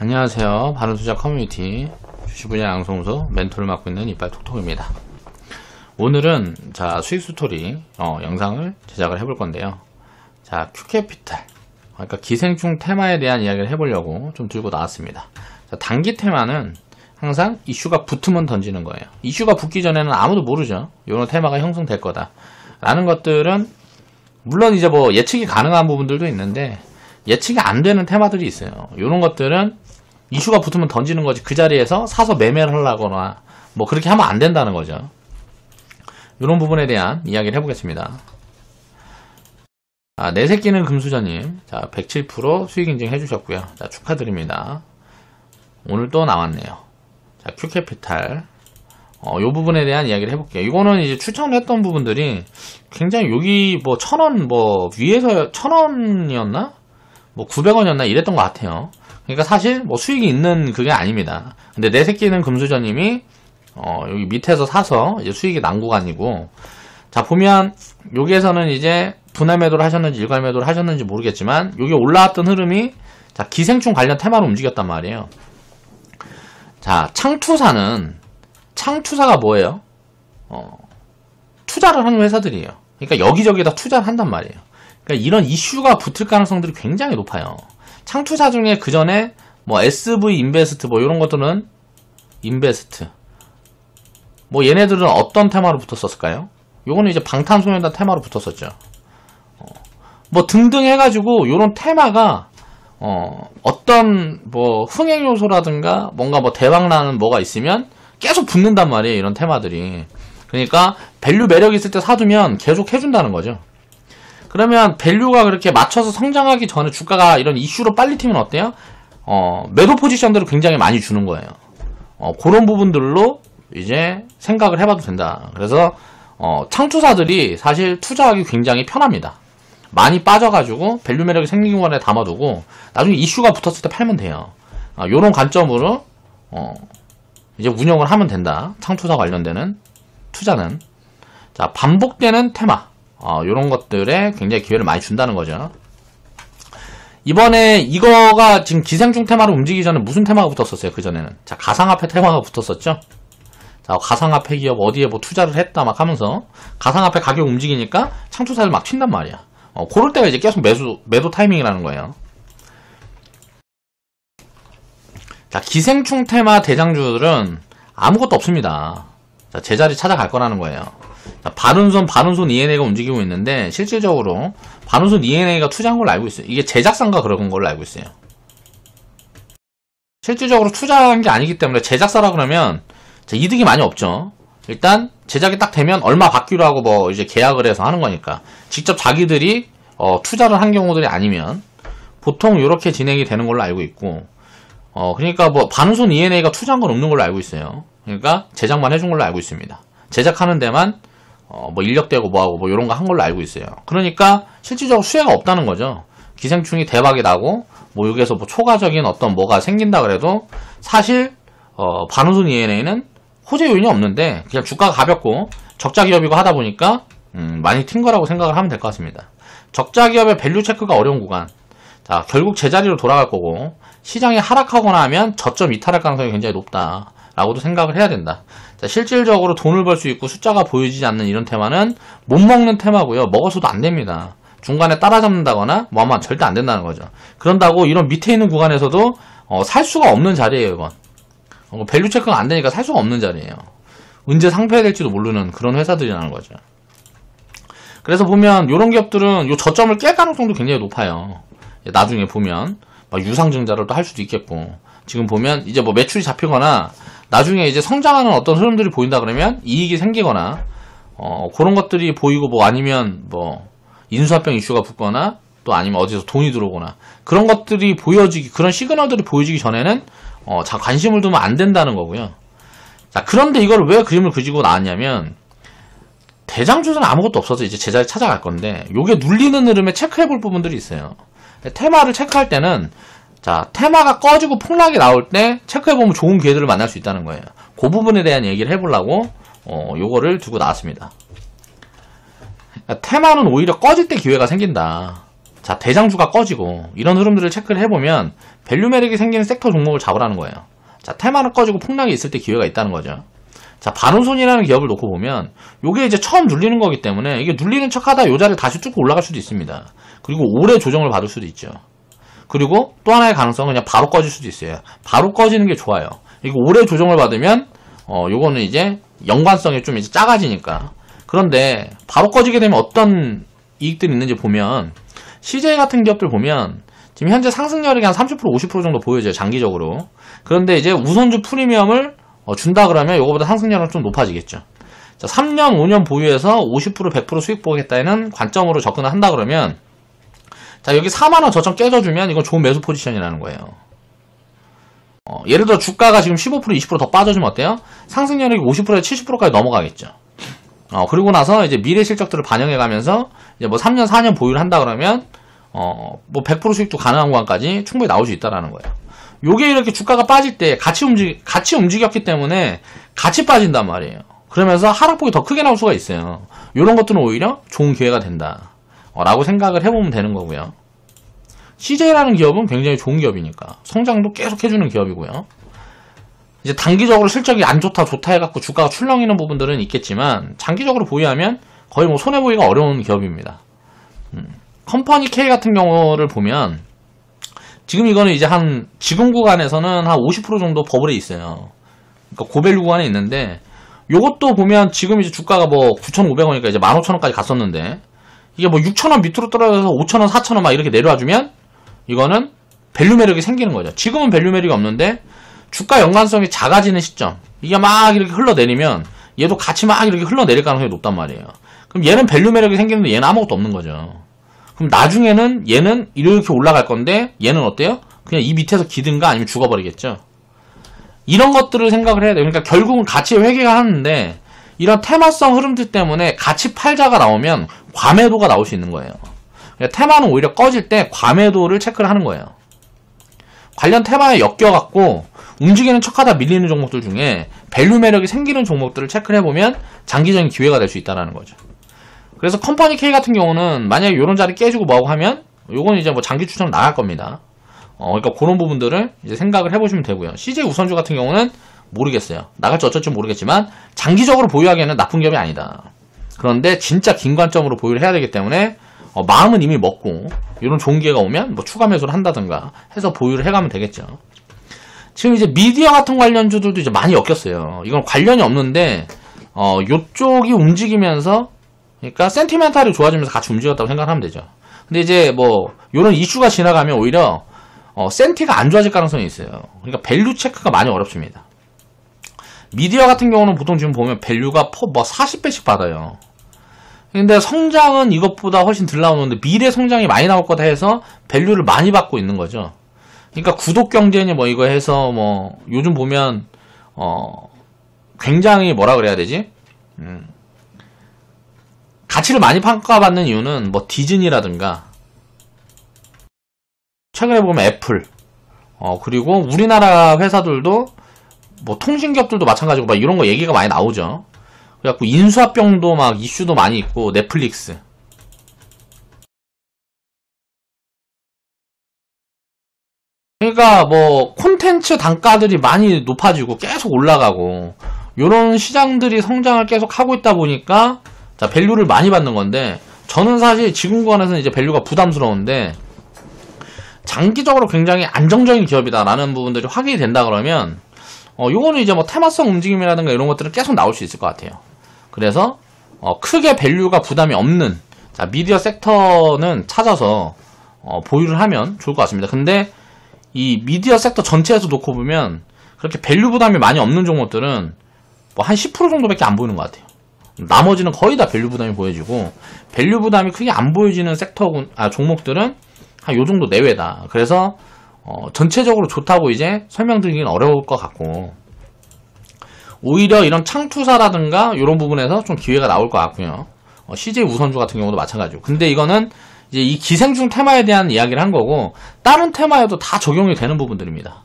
안녕하세요. 바른투자 커뮤니티 주식분야 양성소 멘토를 맡고 있는 이빨톡톡입니다. 오늘은 수익 스토리 영상을 제작을 해볼 건데요. 큐캐피탈, 그러니까 기생충 테마에 대한 이야기를 해보려고 좀 들고 나왔습니다. 단기 테마는 항상 이슈가 붙으면 던지는 거예요. 이슈가 붙기 전에는 아무도 모르죠. 이런 테마가 형성될 거다 라는 것들은 물론 이제 예측이 가능한 부분들도 있는데 예측이 안 되는 테마들이 있어요. 이런 것들은 이슈가 붙으면 던지는 거지, 그 자리에서 사서 매매를 하려거나 그렇게 하면 안 된다는 거죠. 이런 부분에 대한 이야기를 해보겠습니다. 내 새끼는 금수저님, 107% 수익 인증 해주셨고요. 축하드립니다. 오늘 또 나왔네요. 큐캐피탈, 요 부분에 대한 이야기를 해볼게요. 이거는 이제 추천을 했던 부분들이 굉장히 여기 1000원 위에서 1000원이었나? 900원이었나 이랬던 것 같아요. 그러니까 사실 수익이 있는 그게 아닙니다. 근데 내 새끼는 금수저님이 여기 밑에서 사서 이제 수익이 난 구간이고, 보면 여기에서는 이제 분할 매도를 하셨는지 일괄 매도를 하셨는지 모르겠지만 여기 올라왔던 흐름이 기생충 관련 테마로 움직였단 말이에요. 창투사가 뭐예요? 투자를 하는 회사들이에요. 그러니까 여기저기다 투자를 한단 말이에요. 그러니까 이런 이슈가 붙을 가능성들이 굉장히 높아요. 창투사 중에 그 전에 SV 인베스트 이런 것들은 인베스트 얘네들은 어떤 테마로 붙었었을까요? 요거는 이제 방탄소년단 테마로 붙었었죠. 등등 해가지고 요런 테마가 어떤 흥행 요소라든가 뭔가 대박나는 뭐가 있으면 계속 붙는단 말이에요. 이런 테마들이. 그러니까 밸류 매력 있을 때 사두면 계속 해준다는 거죠. 그러면 밸류가 그렇게 맞춰서 성장하기 전에 주가가 이런 이슈로 빨리 튀면 어때요? 매도 포지션들을 굉장히 많이 주는 거예요. 그런 부분들로 이제 생각을 해봐도 된다. 그래서 창투사들이 사실 투자하기 굉장히 편합니다. 많이 빠져가지고 밸류 매력이 생긴 거에 담아두고 나중에 이슈가 붙었을 때 팔면 돼요. 요런 관점으로 이제 운영을 하면 된다. 창투사 관련되는 투자는. 반복되는 테마, 요런 것들에 굉장히 기회를 많이 준다는 거죠. 이번에 이거가 지금 기생충 테마로 움직이기 전에 무슨 테마가 붙었었어요? 그전에는 가상화폐 테마가 붙었었죠. 가상화폐 기업 어디에 투자를 했다 하면서 가상화폐 가격 움직이니까 창투사들 막 튄단 말이야. 그럴 때가 이제 계속 매도 타이밍이라는 거예요. 기생충 테마 대장주들은 아무것도 없습니다. 제자리 찾아갈 거라는 거예요. 바른손 ENA가 움직이고 있는데 실질적으로 바른손 ENA가 투자한 걸로 알고 있어요. 이게 제작사인가 그런 걸로 알고 있어요. 실질적으로 투자한 게 아니기 때문에 제작사라 그러면 이득이 많이 없죠. 일단 제작이 딱 되면 얼마 받기로 하고 이제 계약을 해서 하는 거니까 직접 자기들이 투자를 한 경우들이 아니면 보통 이렇게 진행이 되는 걸로 알고 있고, 그러니까 바른손 ENA가 투자한 건 없는 걸로 알고 있어요. 그러니까 제작만 해준 걸로 알고 있습니다. 제작하는 데만 인력대고 뭐하고 요런 거 한 걸로 알고 있어요. 그러니까 실질적으로 수혜가 없다는 거죠. 기생충이 대박이 나고 여기에서 초과적인 어떤 뭐가 생긴다 그래도 사실 바른손 ENA는 호재 요인이 없는데 그냥 주가가 가볍고 적자 기업이고 하다 보니까 많이 튄 거라고 생각을 하면 될 것 같습니다. 적자 기업의 밸류 체크가 어려운 구간, 결국 제자리로 돌아갈 거고 시장이 하락하거나 하면 저점 이탈할 가능성이 굉장히 높다 라고도 생각을 해야 된다. 실질적으로 돈을 벌 수 있고 숫자가 보여지지 않는 이런 테마는 못 먹는 테마고요. 먹어서도 안 됩니다. 중간에 따라잡는다거나 하면 절대 안 된다는 거죠. 그런다고 이런 밑에 있는 구간에서도 살 수가 없는 자리예요. 이건 밸류 체크가 안 되니까 살 수가 없는 자리예요. 언제 상폐될지도 모르는 그런 회사들이라는 거죠. 그래서 보면 이런 기업들은 요 저점을 깰 가능성도 굉장히 높아요. 나중에 보면 유상증자를 또 할 수도 있겠고, 지금 보면 이제 매출이 잡히거나 나중에 이제 성장하는 어떤 흐름들이 보인다 그러면 이익이 생기거나 그런 것들이 보이고 아니면 인수합병 이슈가 붙거나 또 아니면 어디서 돈이 들어오거나 그런 것들이 보여지기, 그런 시그널들이 보여지기 전에는 관심을 두면 안 된다는 거고요. 그런데 이걸 왜 그림을 그리고 나왔냐면 대장주는 아무것도 없어서 이제 제자리 찾아갈 건데 요게 눌리는 흐름에 체크해 볼 부분들이 있어요. 테마를 체크할 때는 테마가 꺼지고 폭락이 나올 때 체크해보면 좋은 기회들을 만날 수 있다는 거예요. 그 부분에 대한 얘기를 해보려고 요거를 두고 나왔습니다. 테마는 오히려 꺼질 때 기회가 생긴다. 자, 대장주가 꺼지고 이런 흐름들을 체크를 해보면 밸류 매력이 생기는 섹터 종목을 잡으라는 거예요. 자, 테마는 꺼지고 폭락이 있을 때 기회가 있다는 거죠. 자, 바노손이라는 기업을 놓고 보면 요게 이제 처음 눌리는 거기 때문에 이게 눌리는 척하다 요 자리를 다시 쭉 올라갈 수도 있습니다. 그리고 오래 조정을 받을 수도 있죠. 그리고 또 하나의 가능성은 그냥 바로 꺼질 수도 있어요. 바로 꺼지는 게 좋아요. 이거 오래 조정을 받으면 요거는 이제 연관성이 좀 이제 작아지니까. 그런데 바로 꺼지게 되면 어떤 이익들이 있는지 보면 CJ 같은 기업들 보면 지금 현재 상승률이 한 30% 50% 정도 보여져요. 장기적으로. 그런데 이제 우선주 프리미엄을 준다 그러면 요거보다 상승률은 좀 높아지겠죠. 자, 3년 5년 보유해서 50% 100% 수익 보겠다는 관점으로 접근을 한다 그러면 자, 여기 4만원 저점 깨져주면 이건 좋은 매수 포지션이라는 거예요. 예를 들어 주가가 지금 15% 20% 더 빠져주면 어때요? 상승률이 50%에서 70%까지 넘어가겠죠. 그리고 나서 이제 미래 실적들을 반영해 가면서 이제 뭐 3년 4년 보유를 한다 그러면 뭐 100% 수익도 가능한 구간까지 충분히 나올 수 있다라는 거예요. 요게 이렇게 주가가 빠질 때 같이 움직였기 때문에 같이 빠진단 말이에요. 그러면서 하락폭이 더 크게 나올 수가 있어요. 요런 것들은 오히려 좋은 기회가 된다. 라고 생각을 해보면 되는 거고요. CJ라는 기업은 굉장히 좋은 기업이니까 성장도 계속 해주는 기업이고요. 이제 단기적으로 실적이 안 좋다 좋다 해갖고 주가가 출렁이는 부분들은 있겠지만 장기적으로 보유하면 거의 뭐 손해보기가 어려운 기업입니다. 컴퍼니 K 같은 경우를 보면 지금 이거는 이제 지금 구간에서는 한 50% 정도 버블에 있어요. 그러니까 고밸류 구간에 있는데 요것도 보면 지금 이제 주가가 뭐 9,500원이니까 이제 15,000원까지 갔었는데 이게 뭐 6,000원 밑으로 떨어져서 5,000원 4,000원 막 이렇게 내려와주면 이거는 밸류 매력이 생기는 거죠. 지금은 밸류 매력이 없는데 주가 연관성이 작아지는 시점 이게 막 이렇게 흘러내리면 얘도 같이 막 이렇게 흘러내릴 가능성이 높단 말이에요. 그럼 얘는 밸류 매력이 생기는데 얘는 아무것도 없는 거죠. 그럼 나중에는 얘는 이렇게 올라갈 건데 얘는 어때요? 그냥 이 밑에서 기든가 아니면 죽어버리겠죠. 이런 것들을 생각을 해야 돼요. 그러니까 결국은 가치 회귀가 하는데 이런 테마성 흐름들 때문에 가치 팔자가 나오면 과매도가 나올 수 있는 거예요. 그러니까 테마는 오히려 꺼질 때 과매도를 체크를 하는 거예요. 관련 테마에 엮여갖고 움직이는 척하다 밀리는 종목들 중에 밸류 매력이 생기는 종목들을 체크를 해보면 장기적인 기회가 될 수 있다는 거죠. 그래서 컴퍼니 K 같은 경우는 만약에 이런 자리 깨지고 뭐하고 하면 요건 이제 뭐 장기 추천 나갈 겁니다. 그러니까 그런 부분들을 이제 생각을 해보시면 되고요. CJ 우선주 같은 경우는 모르겠어요. 나갈지 어쩔지 모르겠지만 장기적으로 보유하기에는 나쁜 기업이 아니다. 그런데 진짜 긴 관점으로 보유를 해야 되기 때문에 마음은 이미 먹고 이런 좋은 기회가 오면 뭐 추가 매수를 한다든가 해서 보유를 해가면 되겠죠. 지금 이제 미디어 같은 관련주들도 이제 많이 엮였어요. 이건 관련이 없는데 요쪽이 움직이면서 그러니까 센티멘탈이 좋아지면서 같이 움직였다고 생각하면 되죠. 근데 이제 뭐 요런 이슈가 지나가면 오히려 센티가 안 좋아질 가능성이 있어요. 그러니까 밸류 체크가 많이 어렵습니다. 미디어 같은 경우는 보통 지금 보면 밸류가 뭐 40배씩 받아요. 근데 성장은 이것보다 훨씬 덜 나오는데 미래 성장이 많이 나올 거다 해서 밸류를 많이 받고 있는 거죠. 그러니까 구독 경쟁이 뭐 이거 해서 뭐 요즘 보면 굉장히 뭐라 그래야 되지? 가치를 많이 평가받는 이유는 뭐 디즈니라든가 최근에 보면 애플 그리고 우리나라 회사들도 뭐 통신기업들도 마찬가지고 막 이런 거 얘기가 많이 나오죠. 그래갖고 인수합병도 막 이슈도 많이 있고 넷플릭스 그러니까 뭐 콘텐츠 단가들이 많이 높아지고 계속 올라가고 요런 시장들이 성장을 계속 하고 있다 보니까 자 밸류를 많이 받는 건데 저는 사실 지금 구간에서는 이제 밸류가 부담스러운데 장기적으로 굉장히 안정적인 기업이다라는 부분들이 확인이 된다 그러면 요거는 이제 뭐 테마성 움직임이라든가 이런 것들은 계속 나올 수 있을 것 같아요. 그래서 크게 밸류가 부담이 없는 자 미디어 섹터는 찾아서 보유를 하면 좋을 것 같습니다. 근데 이 미디어 섹터 전체에서 놓고 보면 그렇게 밸류 부담이 많이 없는 종목들은 뭐 한 10% 정도밖에 안 보이는 것 같아요. 나머지는 거의 다 밸류 부담이 보여지고 밸류 부담이 크게 안 보여지는 종목들은 한 요 정도 내외다. 그래서 전체적으로 좋다고 이제 설명드리기는 어려울 것 같고 오히려 이런 창투사라든가 이런 부분에서 좀 기회가 나올 것 같고요. CJ 우선주 같은 경우도 마찬가지고. 근데 이거는 이제 이 기생충 테마에 대한 이야기를 한 거고 다른 테마에도 다 적용이 되는 부분들입니다.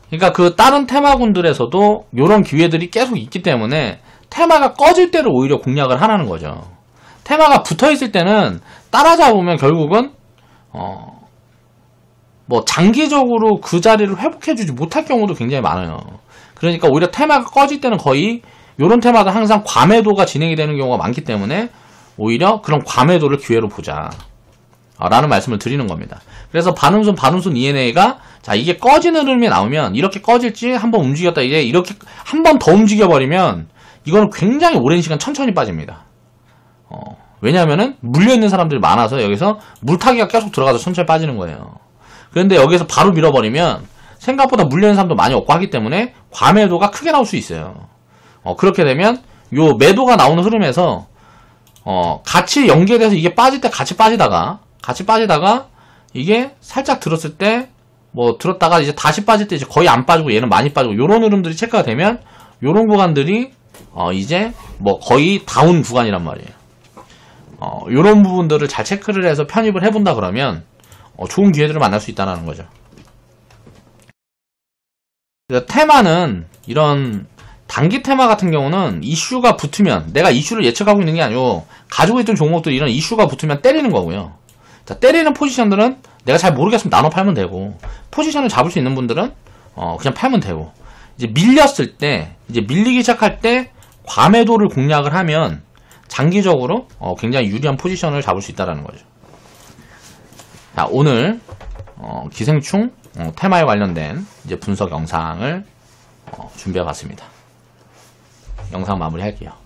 그러니까 그 다른 테마군들에서도 이런 기회들이 계속 있기 때문에 테마가 꺼질 때를 오히려 공략을 하라는 거죠. 테마가 붙어있을 때는 따라잡으면 결국은 뭐 장기적으로 그 자리를 회복해주지 못할 경우도 굉장히 많아요. 그러니까 오히려 테마가 꺼질 때는 거의 요런 테마도 항상 과매도가 진행이 되는 경우가 많기 때문에 오히려 그런 과매도를 기회로 보자 라는 말씀을 드리는 겁니다. 그래서 반운손 ENA가 자 이게 꺼지는 흐름이 나오면 이렇게 꺼질지 한번 움직였다 이제 이렇게 한 번 더 움직여버리면 이거는 굉장히 오랜 시간 천천히 빠집니다. 왜냐하면은 물려있는 사람들이 많아서 여기서 물타기가 계속 들어가서 천천히 빠지는 거예요. 그런데 여기서 바로 밀어버리면 생각보다 물려있는 사람도 많이 없고 하기 때문에 과매도가 크게 나올 수 있어요. 그렇게 되면 요 매도가 나오는 흐름에서 같이 연계돼서 이게 빠질 때 같이 빠지다가 이게 살짝 들었을 때 뭐 들었다가 이제 다시 빠질 때 이제 거의 안 빠지고 얘는 많이 빠지고 요런 흐름들이 체크가 되면 요런 구간들이 이제 뭐 거의 다운 구간이란 말이에요. 요런 부분들을 잘 체크를 해서 편입을 해본다 그러면 좋은 기회들을 만날 수 있다는 거죠. 테마는 이런 단기 테마 같은 경우는 이슈가 붙으면 내가 이슈를 예측하고 있는 게 아니고 가지고 있던 종목들이 이런 이슈가 붙으면 때리는 거고요. 자, 때리는 포지션들은 내가 잘 모르겠으면 나눠 팔면 되고 포지션을 잡을 수 있는 분들은 그냥 팔면 되고 이제 밀렸을 때 이제 밀리기 시작할 때 과매도를 공략을 하면 장기적으로 굉장히 유리한 포지션을 잡을 수 있다는 거죠. 자, 오늘 기생충 테마에 관련된 이제 분석 영상을 준비해 봤습니다. 영상 마무리할게요.